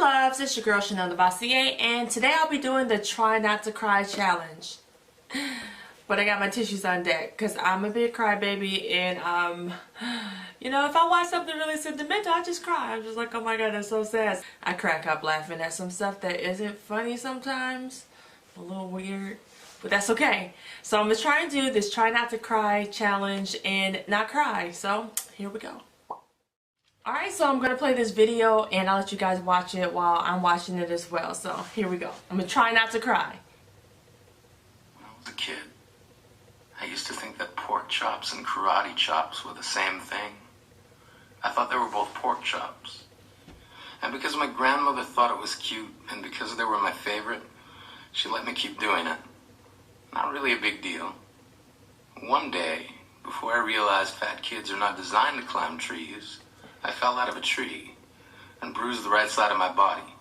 loves, it's your girl chanellenovosey, and today I'll be doing the try not to cry challenge. But I got my tissues on deck because I'm a big crybaby, and you know, if I watch something really sentimental, I just cry. I'm just like, oh my god, that's so sad. I crack up laughing at some stuff that isn't funny sometimes, a little weird, but that's okay. So I'm gonna try and do this try not to cry challenge and not cry. So here we go. Alright, so I'm going to play this video and I'll let you guys watch it while I'm watching it as well. So here we go. I'm going to try not to cry. When I was a kid, I used to think that pork chops and karate chops were the same thing. I thought they were both pork chops. And because my grandmother thought it was cute and because they were my favorite, she let me keep doing it. Not really a big deal. One day, before I realized fat kids are not designed to climb trees, I fell out of a tree and bruised the right side of my body.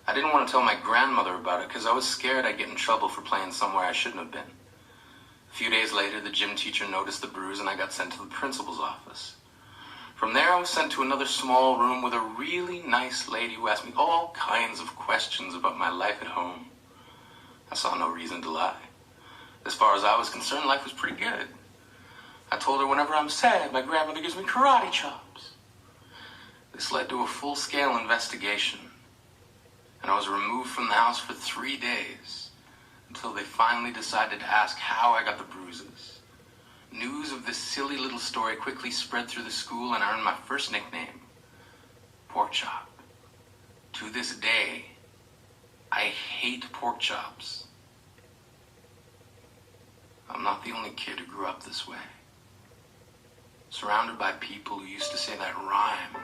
I didn't want to tell my grandmother about it because I was scared I'd get in trouble for playing somewhere I shouldn't have been. A few days later, the gym teacher noticed the bruise and I got sent to the principal's office. From there, I was sent to another small room with a really nice lady who asked me all kinds of questions about my life at home. I saw no reason to lie. As far as I was concerned, life was pretty good. I told her whenever I'm sad, my grandmother gives me karate chops. This led to a full-scale investigation, and I was removed from the house for 3 days until they finally decided to ask how I got the bruises. News of this silly little story quickly spread through the school, and I earned my first nickname, Pork Chop. To this day, I hate pork chops. I'm not the only kid who grew up this way, surrounded by people who used to say that rhyme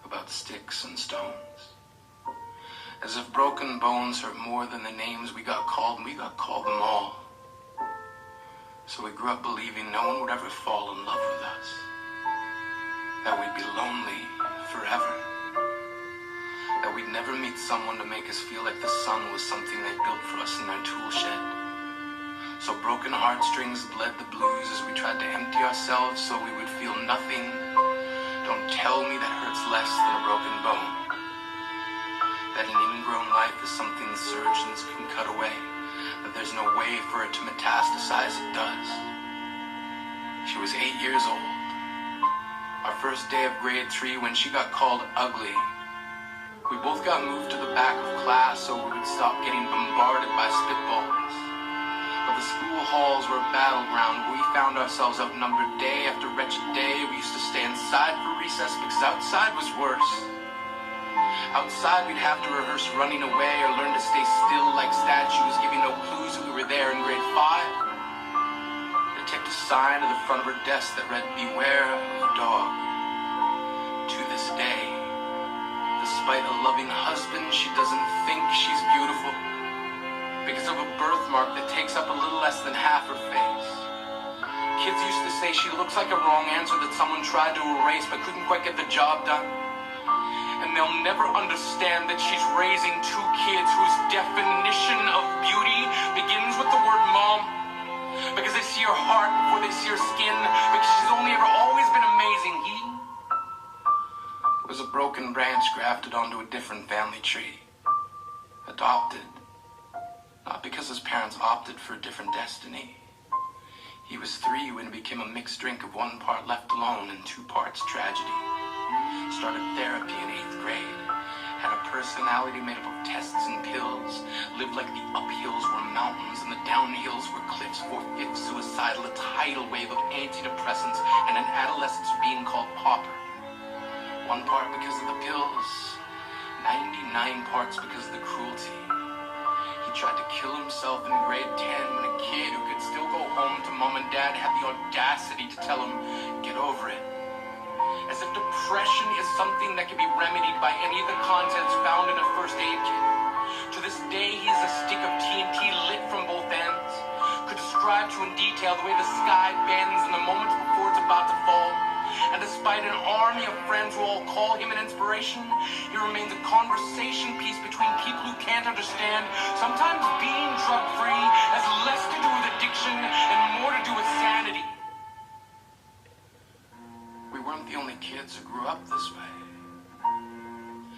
about sticks and stones. As if broken bones hurt more than the names we got called, and we got called them all. So we grew up believing no one would ever fall in love with us, that we'd be lonely forever, that we'd never meet someone to make us feel like the sun was something they built for us in their tool shed. So broken heartstrings bled the blues as we tried to empty ourselves so we would feel nothing. Don't tell me that hurts less than a broken bone. That an ingrown life is something the surgeons can cut away. That there's no way for it to metastasize, it does. She was 8 years old. Our first day of grade 3 when she got called ugly. We both got moved to the back of class so we would stop getting bombarded by spitballs. But the school halls were a battleground where we found ourselves outnumbered day after wretched day. We used to stay inside for recess because outside was worse. Outside we'd have to rehearse running away or learn to stay still like statues, giving no clues that we were there in grade 5. They taped a sign to the front of her desk that read, "Beware of dog." To this day, despite a loving husband, she doesn't think she's beautiful because of a birthmark that takes up a little less than half her face. Kids used to say she looks like a wrong answer that someone tried to erase but couldn't quite get the job done. And they'll never understand that she's raising 2 kids whose definition of beauty begins with the word mom. Because they see her heart before they see her skin. Because she's only ever always been amazing. He was a broken branch grafted onto a different family tree. Adopted. Not because his parents opted for a different destiny. He was 3 when it became a mixed drink of 1 part left alone and 2 parts tragedy. Started therapy in 8th grade. Had a personality made up of tests and pills. Lived like the uphills were mountains and the downhills were cliffs. 4/5 suicidal, a tidal wave of antidepressants, and an adolescence being called pauper. 1 part because of the pills. 99 parts because of the cruelty. Tried to kill himself in grade 10 when a kid who could still go home to mom and dad had the audacity to tell him, "Get over it." As if depression is something that can be remedied by any of the contents found in a first aid kit. To this day, he is a stick of TNT lit from both ends. Could describe to in detail the way the sky bends in the moments before it's about to fall. And despite an army of friends who all call him an inspiration, he remains a conversation piece between people who can't understand. Sometimes being drug-free has less to do with addiction and more to do with sanity. We weren't the only kids who grew up this way.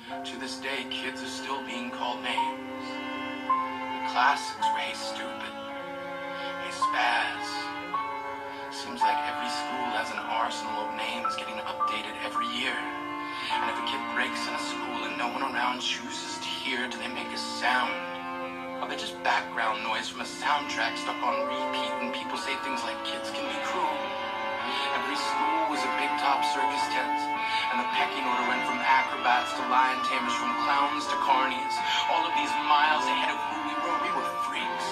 To this day, kids are still being called names. The classics were Hey Stupid, Hey Spaz. Seems like every school has an arsenal of names getting updated every year. And if a kid breaks in a school and no one around chooses to hear, do they make a sound? Or they're just background noise from a soundtrack stuck on repeat when people say things like kids can be cruel. Every school was a big top circus tent, and the pecking order went from acrobats to lion tamers, from clowns to carnies. All of these miles ahead of who we were freaks.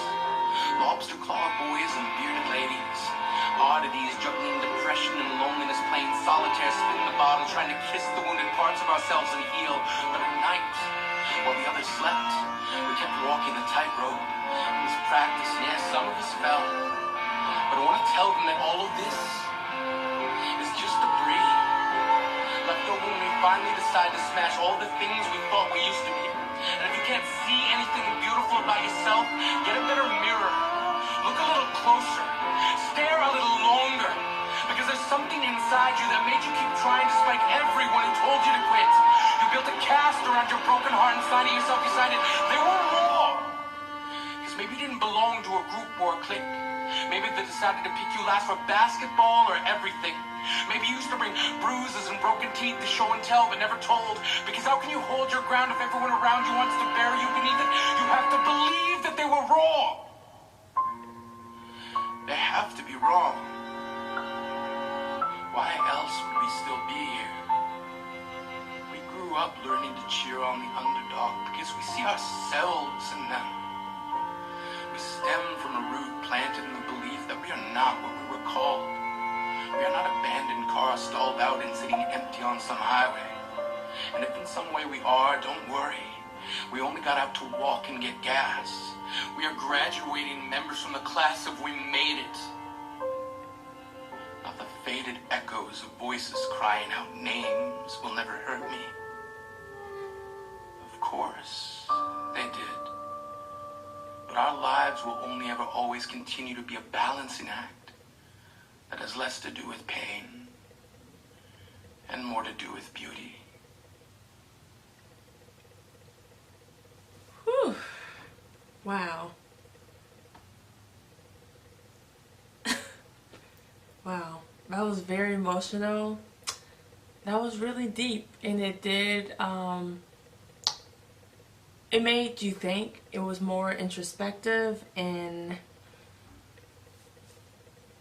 Lobster claw boys and bearded ladies. Oddities juggling depression and loneliness, playing solitaire, spin the bottle, trying to kiss the wounded parts of ourselves and heal. But at night, while the others slept, we kept walking the tightrope. It was practice, and yes, some of us fell. But I want to tell them that all of this is just debris left over when we finally decide to smash all the things we thought we used to be. And if you can't see anything beautiful about yourself, get a better mirror. Look a little closer. Stare a little longer. Because there's something inside you that made you keep trying despite everyone who told you to quit. You built a cast around your broken heart, and signing yourself beside it, they were more. Because maybe you didn't belong to a group or a clique. Maybe they decided to pick you last for basketball or everything. Maybe you used to bring bruises and broken teeth to show and tell, but never told. Because how can you hold your ground if everyone around you wants to bury you beneath it? You have to believe that they were wrong. They have to be wrong. Why else would we still be here? We grew up learning to cheer on the underdog because we see ourselves in them. We stem from a root planted in the belief that we are not what we were called. We are not abandoned cars stalled out and sitting empty on some highway. And if in some way we are, don't worry. We only got out to walk and get gas. We are graduating members from the class of We Made It. Not the faded echoes of voices crying out names will never hurt me. Of course, they did. But our lives will only ever always continue to be a balancing act that has less to do with pain and more to do with beauty. Whew. Wow. Wow. That was very emotional. That was really deep, and it did, it made you think. It was more introspective, and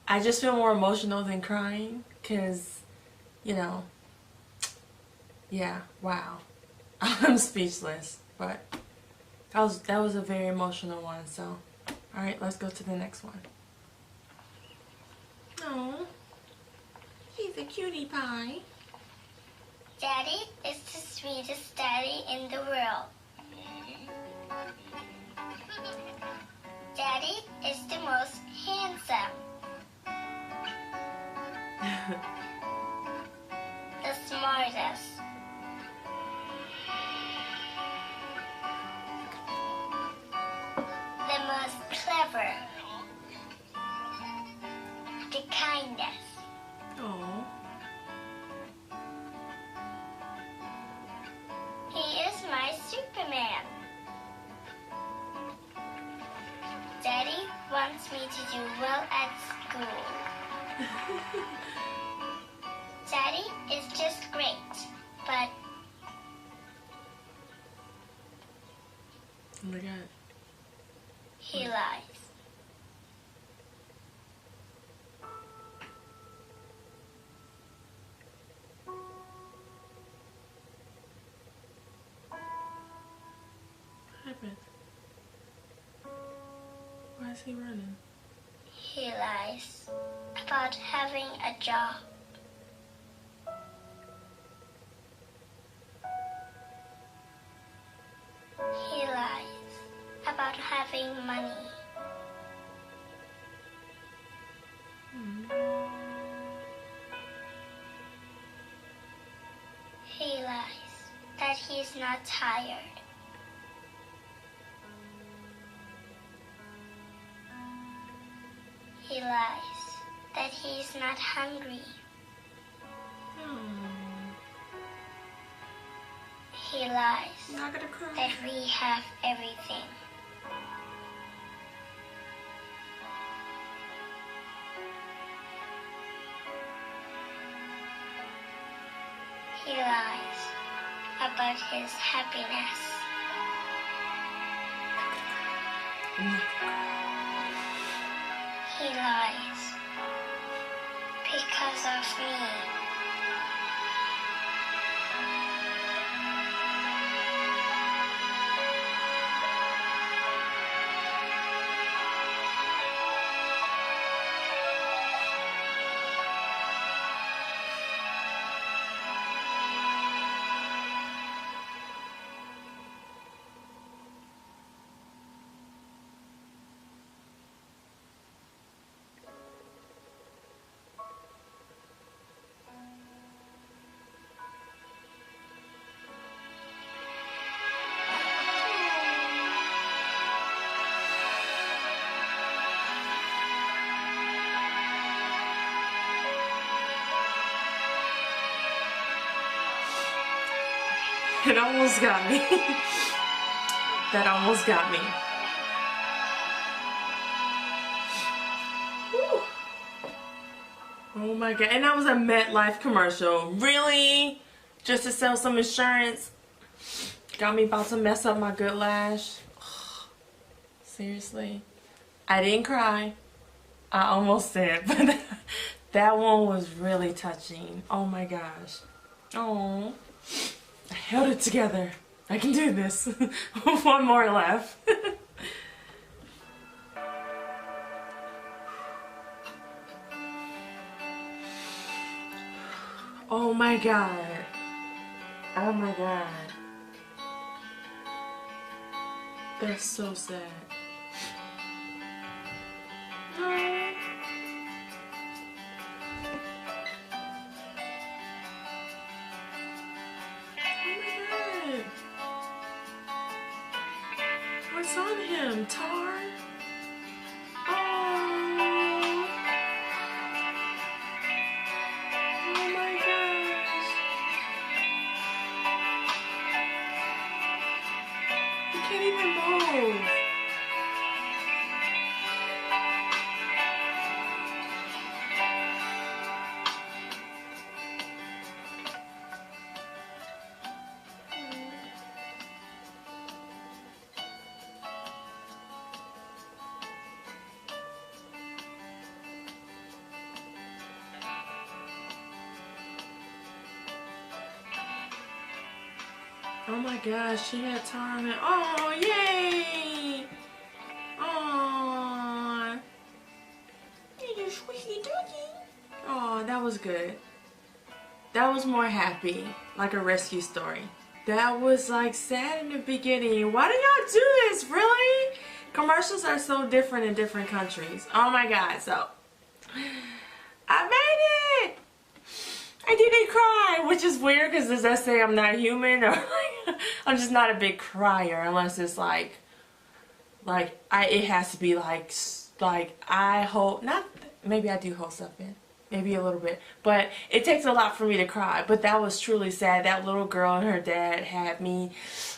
I just feel more emotional than crying, because, you know, yeah, wow. I'm speechless, but that was a very emotional one, so, alright, let's go to the next one. Oh, he's a cutie pie. Daddy is the sweetest daddy in the world. Daddy is the most handsome. The smartest. The most clever. The kindest. Oh. He is my Superman. Daddy wants me to do well at school. Daddy is just great, but Oh my god. he lies. What happened? Why is he running? He lies about having a job. He lies about having money. He lies that he's not tired. He lies that he's not hungry. He lies I'm not gonna cry. that we have everything. He lies about his happiness. I'm not gonna cry. He lies because of me. It almost got me. That almost got me. Whew. Oh my god. And that was a MetLife commercial. Really? Just to sell some insurance? Got me about to mess up my good lash. Seriously? I didn't cry. I almost did. But that one was really touching. Oh my gosh. Oh. I held it together. I can do this. One more left. Oh my god. Oh my god. That's so sad. Oh. What's on him? Tar? Oh. Oh my gosh. He can't even move. Oh my gosh, she had tar on it. Oh, yay! Oh, you sweetie dookie. Oh, that was good. That was more happy, like a rescue story. That was like sad in the beginning. Why do y'all do this? Really? Commercials are so different in different countries. Oh my god, so I made it! I didn't cry, which is weird because does that say I'm not human or like I'm just not a big crier unless it's like it has to be like I hold, not, maybe I do hold stuff in, maybe a little bit, but it takes a lot for me to cry. But that was truly sad. That little girl and her dad had me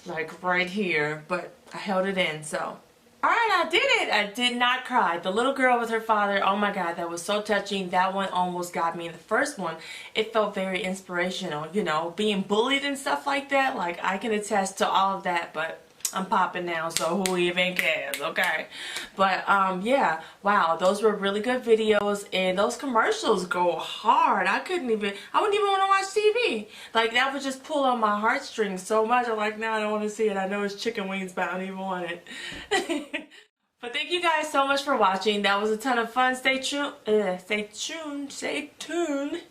like right here, but I held it in. So alright, I did it. I did not cry. The little girl with her father, oh my god, that was so touching. That one almost got me. The first one, it felt very inspirational, you know, being bullied and stuff like that. Like, I can attest to all of that, but I'm popping now, so who even cares, okay? But, yeah, wow, those were really good videos, and those commercials go hard. I wouldn't even want to watch TV. Like, that would just pull on my heartstrings so much. I'm like, no, I don't want to see it. I know it's chicken wings, but I don't even want it. But thank you guys so much for watching. That was a ton of fun. Stay tuned. Stay tuned.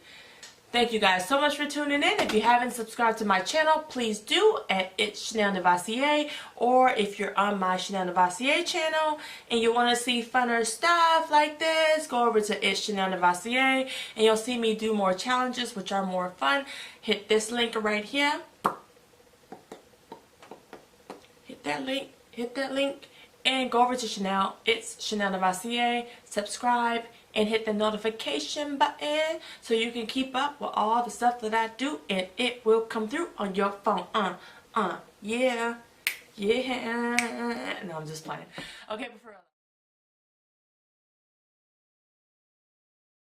Thank you guys so much for tuning in. If you haven't subscribed to my channel, please do at It's chanellenovosey. Or if you're on my chanellenovosey channel and you want to see funner stuff like this, go over to It's chanellenovosey and you'll see me do more challenges which are more fun. Hit this link right here. Hit that link and go over to Chanel. It's chanellenovosey. Subscribe and hit the notification button so you can keep up with all the stuff that I do, and it will come through on your phone. Yeah. Yeah. No, I'm just playing. Okay, but for real.